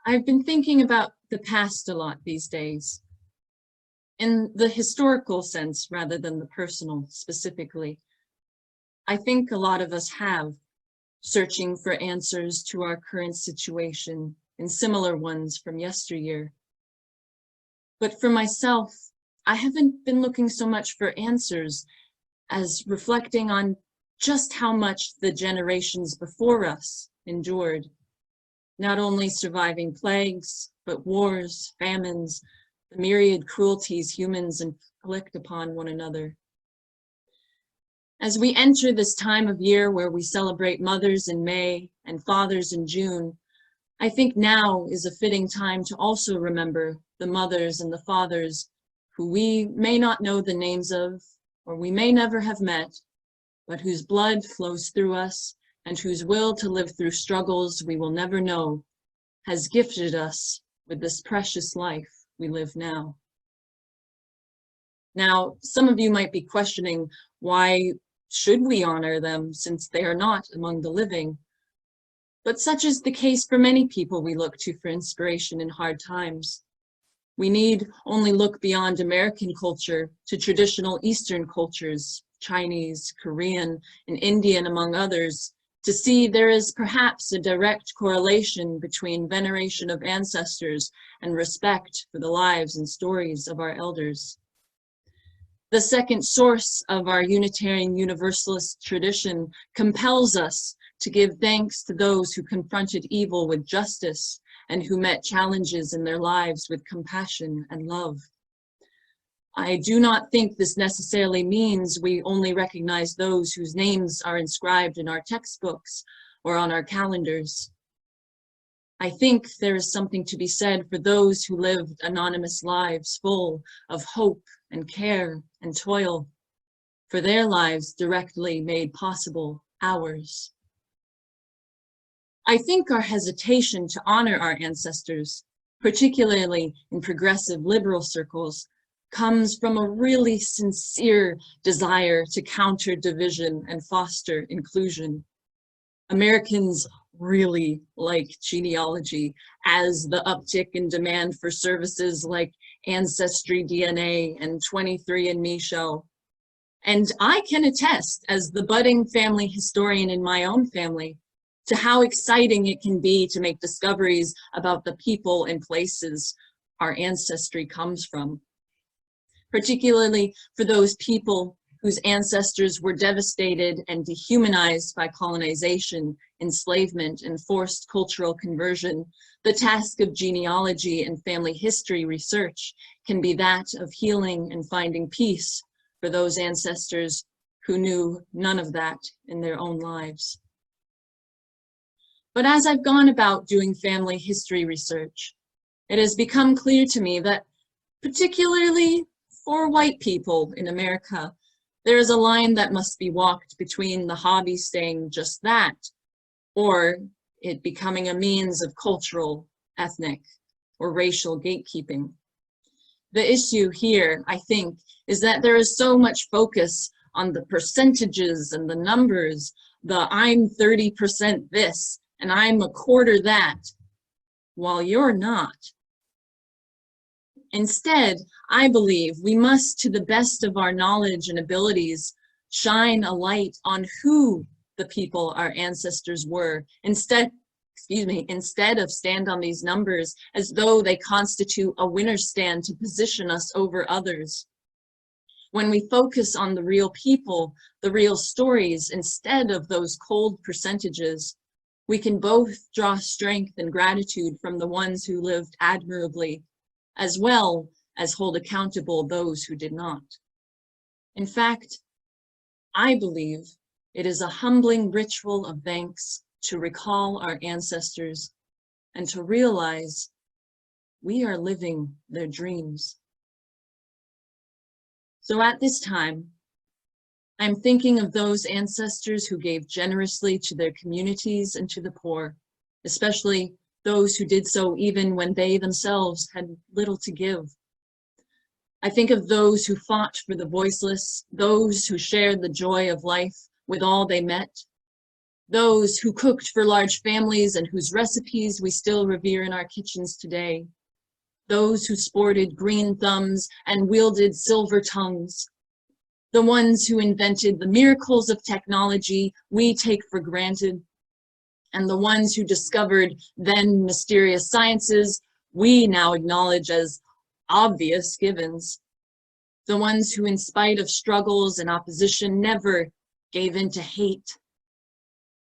I've been thinking about the past a lot these days, in the historical sense rather than the personal specifically. I think a lot of us have, searching for answers to our current situation and similar ones from yesteryear. But for myself, I haven't been looking so much for answers as reflecting on just how much the generations before us endured, not only surviving plagues, but wars, famines, the myriad cruelties humans inflict upon one another. As we enter this time of year where we celebrate mothers in May and fathers in June, I think now is a fitting time to also remember the mothers and the fathers who we may not know the names of, or we may never have met, but whose blood flows through us and whose will to live through struggles we will never know has gifted us with this precious life we live now. Now, some of you might be questioning, why should we honor them since they are not among the living? But such is the case for many people we look to for inspiration in hard times. We need only look beyond American culture to traditional Eastern cultures, Chinese, Korean, and Indian, among others, to see there is perhaps a direct correlation between veneration of ancestors and respect for the lives and stories of our elders. The second source of our Unitarian Universalist tradition compels us to give thanks to those who confronted evil with justice and who met challenges in their lives with compassion and love. I do not think this necessarily means we only recognize those whose names are inscribed in our textbooks or on our calendars. I think there is something to be said for those who lived anonymous lives full of hope and care and toil, for their lives directly made possible ours. I think our hesitation to honor our ancestors, particularly in progressive liberal circles, comes from a really sincere desire to counter division and foster inclusion. Americans really like genealogy, as the uptick in demand for services like Ancestry DNA and 23andMe show. And I can attest, as the budding family historian in my own family, to how exciting it can be to make discoveries about the people and places our ancestry comes from. Particularly for those people whose ancestors were devastated and dehumanized by colonization, enslavement, and forced cultural conversion, the task of genealogy and family history research can be that of healing and finding peace for those ancestors who knew none of that in their own lives. But as I've gone about doing family history research, it has become clear to me that, particularly for white people in America, there is a line that must be walked between the hobby staying just that, or it becoming a means of cultural, ethnic, or racial gatekeeping. The issue here, I think, is that there is so much focus on the percentages and the numbers, the I'm 30% this, and I'm a quarter that, while you're not. Instead, I believe we must, to the best of our knowledge and abilities, shine a light on who the people our ancestors were, instead of stand on these numbers as though they constitute a winner's stand to position us over others. When we focus on the real people, the real stories, instead of those cold percentages, we can both draw strength and gratitude from the ones who lived admirably, as well as hold accountable those who did not. In fact, I believe it is a humbling ritual of thanks to recall our ancestors and to realize we are living their dreams. So at this time, I'm thinking of those ancestors who gave generously to their communities and to the poor, especially those who did so even when they themselves had little to give. I think of those who fought for the voiceless, those who shared the joy of life with all they met, those who cooked for large families and whose recipes we still revere in our kitchens today, those who sported green thumbs and wielded silver tongues, the ones who invented the miracles of technology we take for granted, and the ones who discovered then mysterious sciences we now acknowledge as obvious givens, the ones who, in spite of struggles and opposition, never gave in to hate.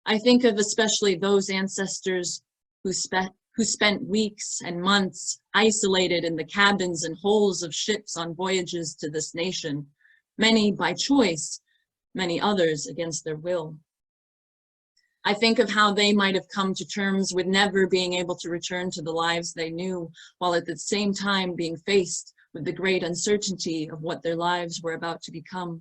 I think of especially those ancestors who spent weeks and months isolated in the cabins and holes of ships on voyages to this nation, many by choice, many others against their will. I think of how they might have come to terms with never being able to return to the lives they knew, while at the same time being faced with the great uncertainty of what their lives were about to become.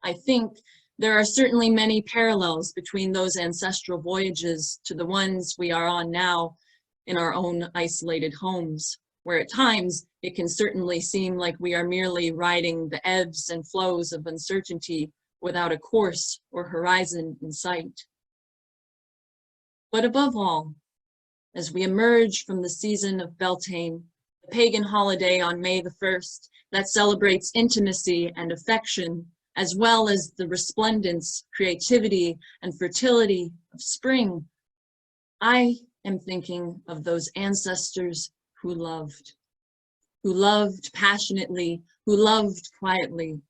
I think there are certainly many parallels between those ancestral voyages to the ones we are on now in our own isolated homes, where at times it can certainly seem like we are merely riding the ebbs and flows of uncertainty without a course or horizon in sight. But above all, as we emerge from the season of Beltane, the pagan holiday on May the 1st that celebrates intimacy and affection, as well as the resplendence, creativity, and fertility of spring, I am thinking of those ancestors who loved passionately, who loved quietly,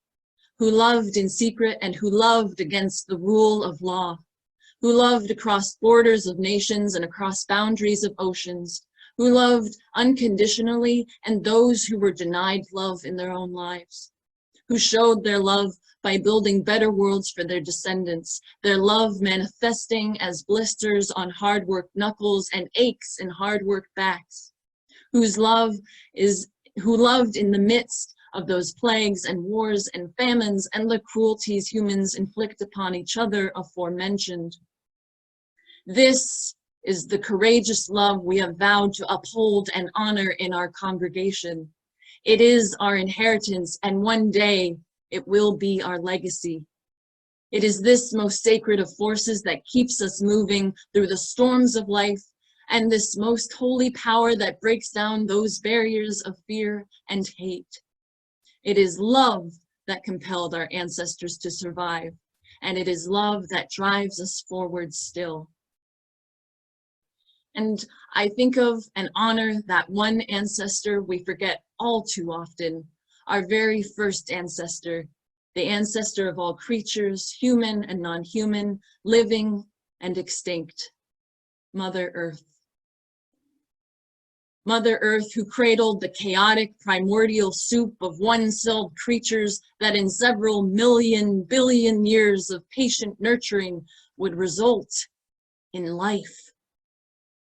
who loved in secret, and who loved against the rule of law, who loved across borders of nations and across boundaries of oceans, who loved unconditionally, and those who were denied love in their own lives, who showed their love by building better worlds for their descendants, their love manifesting as blisters on hard-worked knuckles and aches in hard-worked backs, who loved in the midst of those plagues and wars and famines and the cruelties humans inflict upon each other aforementioned. This is the courageous love we have vowed to uphold and honor in our congregation. It is our inheritance, and one day it will be our legacy. It is this most sacred of forces that keeps us moving through the storms of life, and this most holy power that breaks down those barriers of fear and hate. It is love that compelled our ancestors to survive, and it is love that drives us forward still. And I think of and honor that one ancestor we forget all too often, our very first ancestor, the ancestor of all creatures, human and non-human, living and extinct, Mother Earth. Mother Earth, who cradled the chaotic primordial soup of one-celled creatures that in several billion years of patient nurturing would result in life,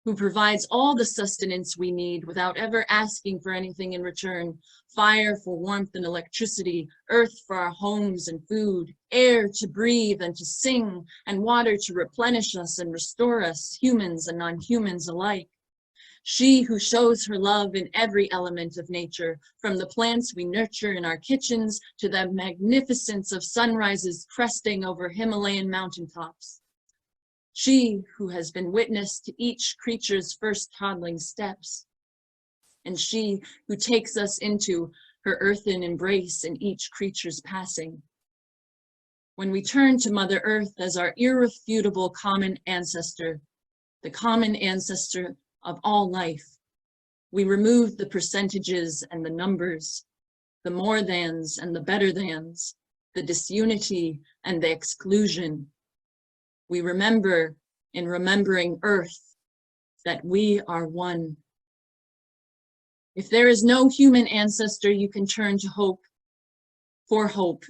who provides all the sustenance we need without ever asking for anything in return: fire for warmth and electricity, earth for our homes and food, air to breathe and to sing, and water to replenish us and restore us, humans and non-humans alike. She who shows her love in every element of nature, from the plants we nurture in our kitchens to the magnificence of sunrises cresting over Himalayan mountaintops. She who has been witness to each creature's first toddling steps, and she who takes us into her earthen embrace in each creature's passing. When we turn to Mother Earth as our irrefutable common ancestor, the common ancestor of all life, we remove the percentages and the numbers, the more thans and the better thans, the disunity and the exclusion. We remember, in remembering Earth, that we are one. If there is no human ancestor you can turn to hope, for hope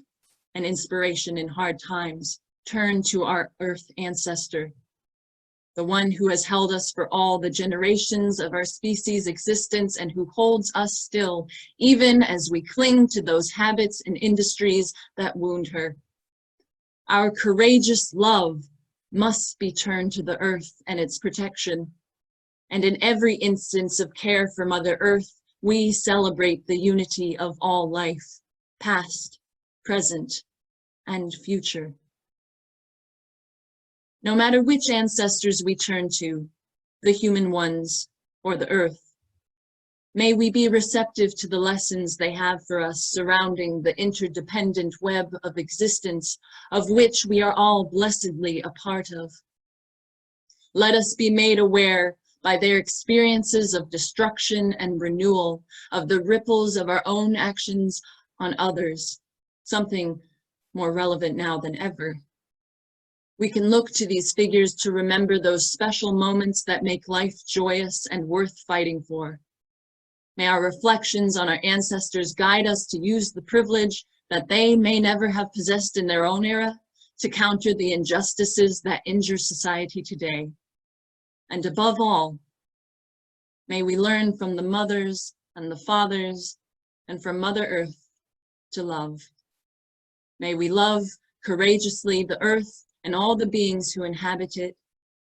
and inspiration in hard times, turn to our Earth ancestor, the one who has held us for all the generations of our species' existence and who holds us still, even as we cling to those habits and industries that wound her. Our courageous love must be turned to the earth and its protection. And in every instance of care for Mother Earth, we celebrate the unity of all life, past, present, and future. no matter which ancestors we turn to, the human ones or the earth. May we be receptive to the lessons they have for us surrounding the interdependent web of existence of which we are all blessedly a part of. Let us be made aware by their experiences of destruction and renewal of the ripples of our own actions on others, something more relevant now than ever. We can look to these figures to remember those special moments that make life joyous and worth fighting for. May our reflections on our ancestors guide us to use the privilege that they may never have possessed in their own era to counter the injustices that injure society today. And above all, may we learn from the mothers and the fathers and from Mother Earth to love. May we love courageously the earth and all the beings who inhabit it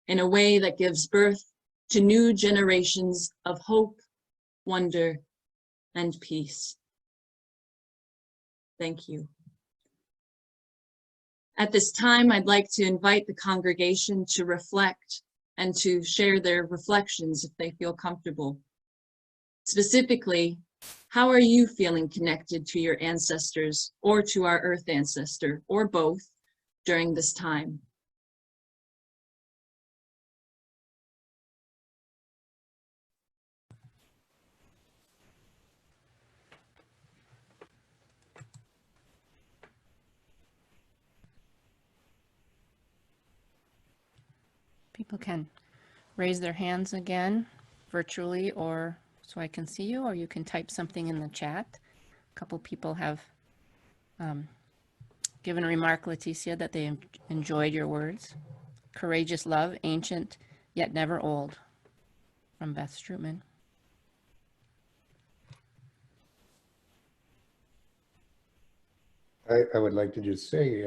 in a way that gives birth to new generations of hope, wonder, and peace. Thank you. At this time, I'd like to invite the congregation to reflect and to share their reflections if they feel comfortable. Specifically, how are you feeling connected to your ancestors or to our earth ancestor, or both, during this time? People can raise their hands again virtually, or so I can see you, or you can type something in the chat. A couple people have given a remark, Leticia, that they enjoyed your words. Courageous love, ancient yet never old, from Beth Strutman. I would like to just say,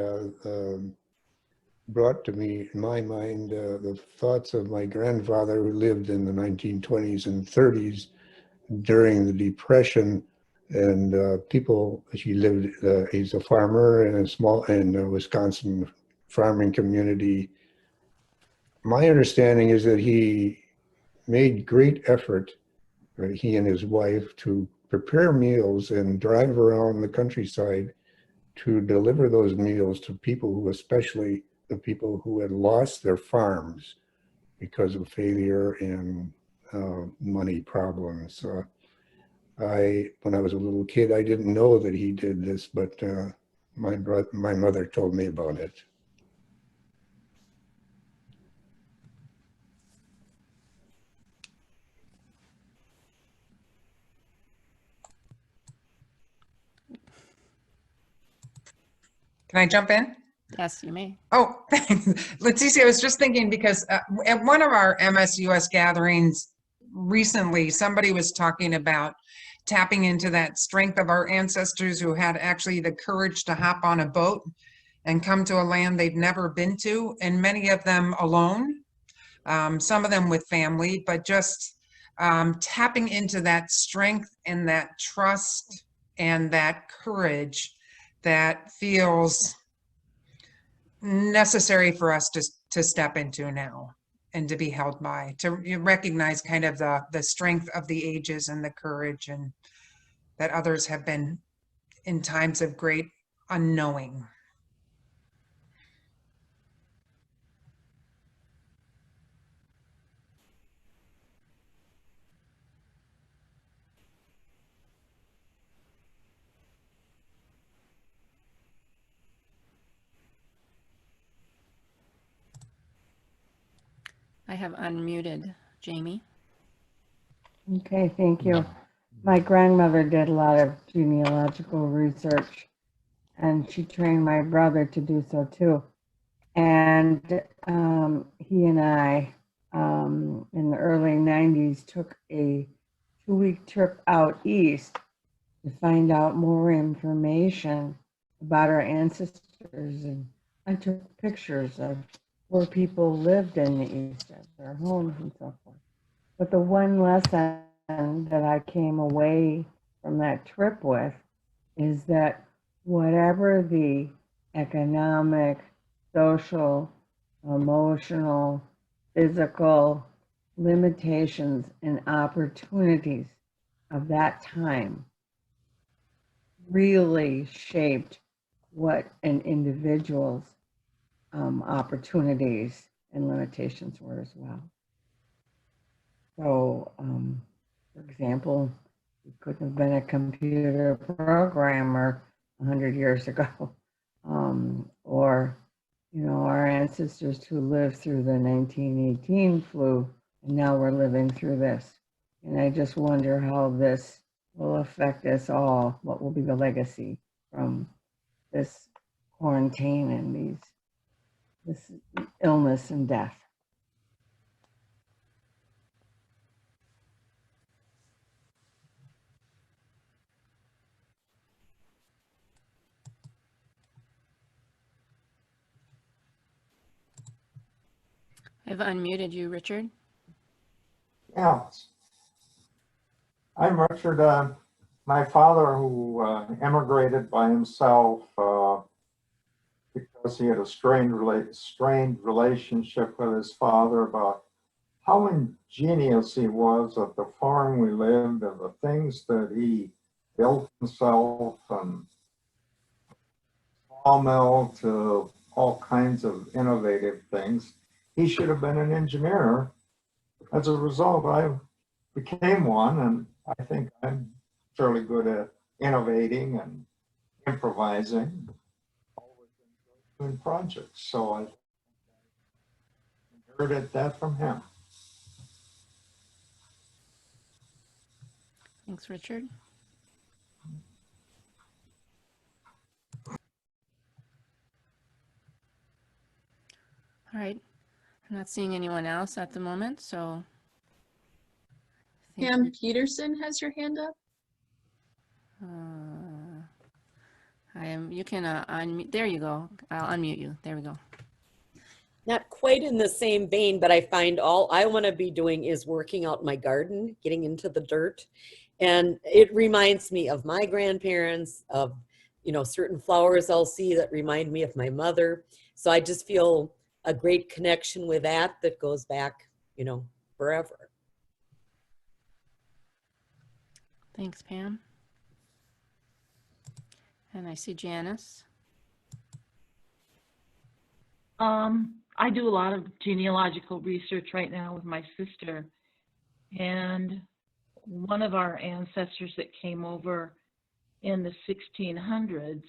brought to me in my mind the thoughts of my grandfather who lived in the 1920s and 30s during the Depression, and he lived, he's a farmer in a Wisconsin farming community. My understanding is that he made great effort, he and his wife, to prepare meals and drive around the countryside to deliver those meals to people who, especially the people who had lost their farms because of failure and money problems. When I was a little kid, I didn't know that he did this, but my mother told me about it. Can I jump in? Yes, you may. Oh, thanks. Leticia, I was just thinking because at one of our MSUS gatherings recently, somebody was talking about tapping into that strength of our ancestors who had actually the courage to hop on a boat and come to a land they'd never been to, and many of them alone, some of them with family, but just tapping into that strength and that trust and that courage that feels necessary for us to step into now and to be held by, to recognize kind of the strength of the ages and the courage and that others have been in times of great unknowing. I have unmuted Jamie. Okay, thank you. My grandmother did a lot of genealogical research, and she trained my brother to do so too. And he and I, in the early 90s, took a 2-week trip out east to find out more information about our ancestors. And I took pictures of where people lived in the east, of their homes and so forth. But the one lesson that I came away from that trip with is that whatever the economic, social, emotional, physical limitations and opportunities of that time really shaped what an individual's opportunities and limitations were as well. So, for example, you couldn't have been a computer programmer 100 years ago. Or, you know, our ancestors who lived through the 1918 flu, and now we're living through this. And I just wonder how this will affect us all. What will be the legacy from this quarantine and this illness and death? I've unmuted you, Richard. Yeah. I'm Richard. My father, who emigrated by himself because he had a strained relationship with his father about how ingenious he was at the farm we lived and the things that he built himself, from sawmill to all kinds of innovative things. He should have been an engineer. As a result, I became one, and I think I'm fairly good at innovating and improvising, always doing projects. So I inherited that from him. Thanks, Richard. All right. I'm not seeing anyone else at the moment, so. I think Pam Peterson has your hand up. you can unmute. There you go. I'll unmute you. There we go. Not quite in the same vein, but I find all I want to be doing is working out my garden, getting into the dirt. And it reminds me of my grandparents, of, you know, certain flowers I'll see that remind me of my mother. So I just feel a great connection with that goes back, you know, forever. Thanks, Pam. And I see Janice. I do a lot of genealogical research right now with my sister, and one of our ancestors that came over in the 1600s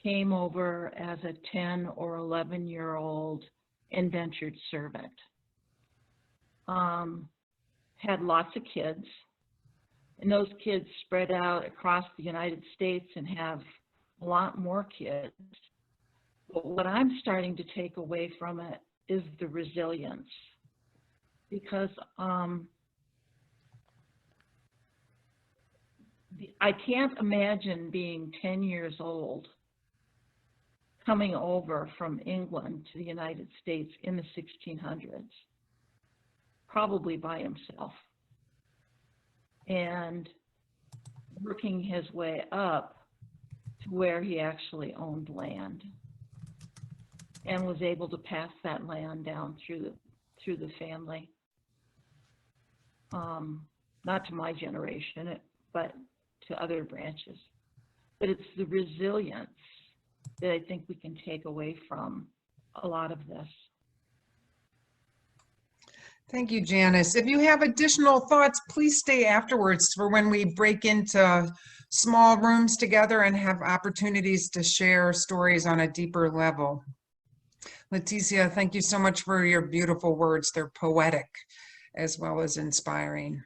came over as a 10 or 11-year-old indentured servant. Had lots of kids, and those kids spread out across the United States and have a lot more kids. But what I'm starting to take away from it is the resilience, because I can't imagine being 10 years old coming over from England to the United States in the 1600s, probably by himself, and working his way up to where he actually owned land and was able to pass that land down through the family. Not to my generation, but to other branches. But it's the resilience that I think we can take away from a lot of this. Thank you, Janice. If you have additional thoughts, please stay afterwards for when we break into small rooms together and have opportunities to share stories on a deeper level. Leticia, thank you so much for your beautiful words. They're poetic as well as inspiring.